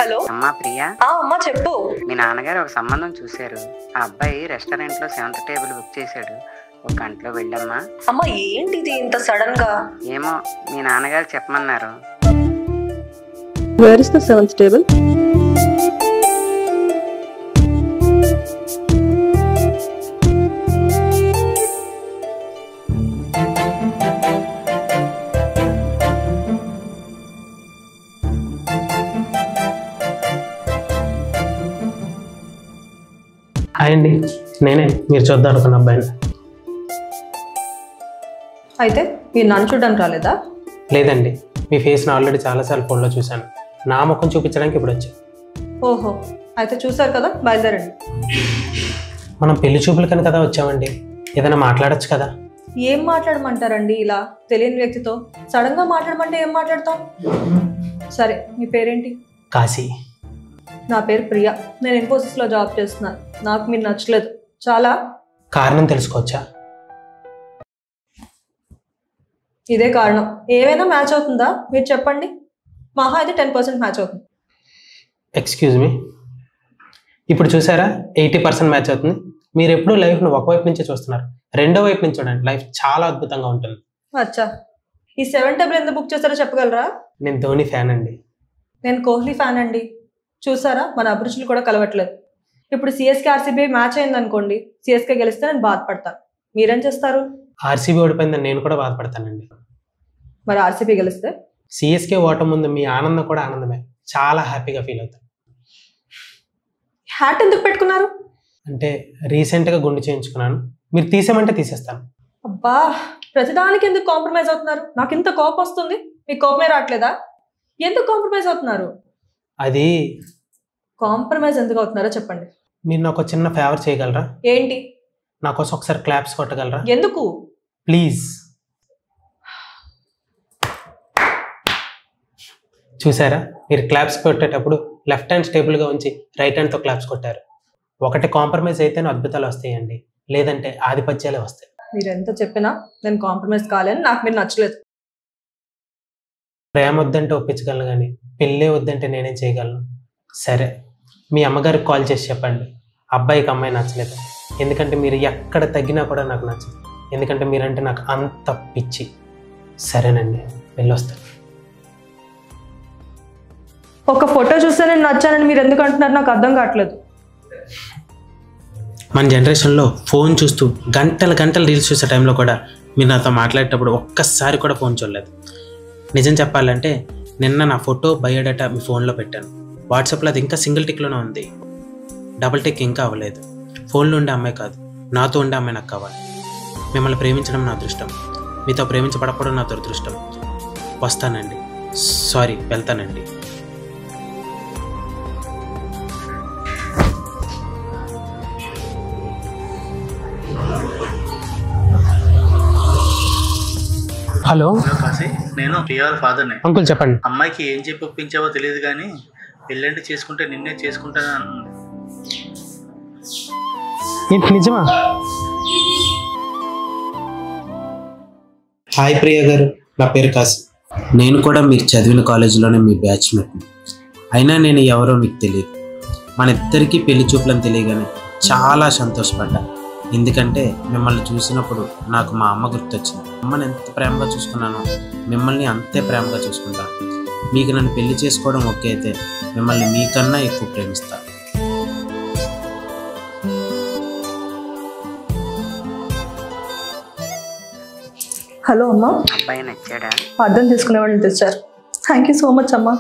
Hello అమ్మా ప్రియా. అమ్మా చెప్పు. మీ నాన్నగారు ఒక సంబంధం చూశారు. ఆ అబ్బాయి రెస్టారెంట్ లో 7th టేబుల్ బుక్ చేశాడు. ఒక గంటలో వెళ్ళమ్మా. అమ్మా ఏంటిది ఇంత సడన్ గా? ఏమో మీ నాన్నగారు చెప్పమన్నారు. Where is the 7th table? Hi అండి, నేనే మీరు చూద్దాం అనుకున్న అబ్బాయిని. అయితే మీరు నన్ను చూడడానికి రాలేదా? లేదండి, మీ ఫేస్ని ఆల్రెడీ చాలాసార్లు ఫోన్లో చూశాను. నా ముఖం చూపించడానికి ఇప్పుడు వచ్చా. ఓహో, అయితే చూసారు కదా, బయలుదేరండి. మనం పెళ్లి చూపులకని కదా వచ్చామండి, ఏదైనా మాట్లాడచ్చు కదా. ఏం మాట్లాడమంటారండి ఇలా తెలియని వ్యక్తితో? సడన్ గా మాట్లాడమంటే ఏం మాట్లాడతాం? సరే, మీ పేరేంటి? కాశీ. నా పేరు ప్రియా. నేను ఇన్ఫోసిస్లో జాబ్ చేస్తున్నాను. నాకు మీరు నచ్చలేదు. చాలా కారణం తెలుసుకోవచ్చా? ఇదే కారణం. ఏమైనా మ్యాచ్ అవుతుందా? మీరు చెప్పండి. మహా అయితే 10% మ్యాచ్ అవుతుంది. ఎక్స్క్యూజ్ మీ, ఇప్పుడు చూసారా 80% మ్యాచ్ అవుతుంది. మీరు ఎప్పుడూ లైఫ్ను ఒకవైపు నుంచే చూస్తున్నారు, రెండో వైపు నుంచి చూడండి, లైఫ్ చాలా అద్భుతంగా ఉంటుంది. అచ్చా, ఈ 7 టేబుల్ ఎందుకు బుక్ చేస్తారో చెప్పగలరా? నేను ధోని ఫ్యాన్ అండి. నేను కోహ్లీ ఫ్యాన్ అండి. చూసారా, మన అభిరుచులు కూడా కలవట్లేదు. ఇప్పుడు సిఎస్కే ఆర్సీబీ మ్యాచ్ అయింది అనుకోండి, సిఎస్కే గెలిస్తే నేను బాధపడతాను. మీరేం చేస్తారు? ఆర్సీబీ ఓడిపోయిందని నేను కూడా బాధపడతానండి. మరి ఆర్సీబీ గెలిస్తే? సిఎస్కే ఓటం ముందు మీ ఆనందం కూడా ఆనందమే, చాలా హ్యాపీగా ఫీల్ అవుతాను. హ్యాట్ ఎందుకు పెట్టుకున్నారు? అంటే రీసెంట్గా గుండు చేయించుకున్నాను, మీరు తీసేమంటే తీసేస్తాను. అబ్బా, ప్రతిదానికి ఎందుకు కాంప్రమైజ్ అవుతున్నారు? నాకు ఇంత కోపం వస్తుంది, మీకు కోపమే రావట్లేదా? ఎందుకు కాంప్రమైజ్ అవుతున్నారు? అది కాంప్రమైజ్ ఎందుకు అవుతున్నారో చెప్పండి. మీరు నాకు చిన్న ఫేవర్ చేయగలరా? ఏంటి? నా కోసం ఒకసారి క్లాప్స్ కొట్టగలరా? ఎందుకు? ప్లీజ్. చూసారా, మీరు క్లాప్స్ కొట్టేటప్పుడు లెఫ్ట్ హ్యాండ్ స్టేబుల్గా ఉంచి రైట్ హ్యాండ్తో క్లాప్స్ కొట్టారు. ఒకటి కాంప్రమైజ్ అయితేనే అద్భుతాలు వస్తాయండి, లేదంటే ఆధిపత్యాలే వస్తాయి. మీరు ఎంత చెప్పినా నేను కాంప్రమైజ్ కాలేని. నాకు మీరు నచ్చలేదు. ప్రేమ వద్దంటే ఒప్పించగలను, కానీ పెళ్ళే వద్దంటే నేనేం చేయగలను? సరే, మీ అమ్మగారికి కాల్ చేసి చెప్పండి అబ్బాయికి అమ్మాయి నచ్చలేదు. ఎందుకంటే మీరు ఎక్కడ తగ్గినా కూడా నాకు నచ్చదు, ఎందుకంటే మీరంటే నాకు అంత పిచ్చి. సరేనండి, వెళ్ళొస్తాను. ఒక ఫోటో చూస్తే నేను నచ్చానని మీరు ఎందుకు అంటున్నారు? నాకు అర్థం కావట్లేదు. మన జనరేషన్లో ఫోన్ చూస్తూ గంటల గంటలు రీల్స్ చూసే టైంలో కూడా మీరు నాతో మాట్లాడేటప్పుడు ఒక్కసారి కూడా ఫోన్ చూడలేదు. నిజం చెప్పాలంటే నిన్న నా ఫోటో బయోడేటా మీ ఫోన్లో పెట్టాను. వాట్సాప్లో అది ఇంకా సింగిల్ టిక్లోనే ఉంది, డబుల్ టిక్ ఇంకా అవ్వలేదు. ఫోన్లో ఉండే అమ్మాయి కాదు, నాతో ఉండే అమ్మాయి నాకు కావాలి. మిమ్మల్ని ప్రేమించడం నా అదృష్టం, మీతో ప్రేమించబడకపోవడం నా దురదృష్టం. వస్తానండి, సారీ, వెళ్తానండి. హలో కాశీ, నేను ప్రియాల ఫాదర్ని. అంకుల్ చెప్పండి. అమ్మాయికి ఏం చెప్పి ఒప్పించావో తెలియదు కానీ పెళ్ళంటే చేసుకుంటే నిన్నే చేసుకుంటాను అన్నది. ఏంటి, నిజమా? హాయ్ ప్రియా గారు, నా పేరు కాశీ. నేను కూడా మీరు చదివిన కాలేజీలోనే మీ బ్యాచ్మేట్ని. అయినా నేను ఎవరో మీకు తెలియదు. మన ఇద్దరికీ పెళ్లి చూపులని తెలియగానే చాలా సంతోషపడ్డా. ఎందుకంటే మిమ్మల్ని చూసినప్పుడు నాకు మా అమ్మ గుర్తొచ్చింది. అమ్మని ఎంత ప్రేమగా చూసుకున్నానో మిమ్మల్ని అంతే ప్రేమగా చూసుకుంటాను. మీకు నన్ను పెళ్లి చేసుకోవడం ఓకే అయితే మిమ్మల్ని మీకన్నా ఎక్కువ ప్రేమిస్తాను. హలో అమ్మా. అబ్బాయి నచ్చాడా? అర్థం చేసుకునేవాడిని తెచ్చారు. థ్యాంక్ యూ సో మచ్ అమ్మా.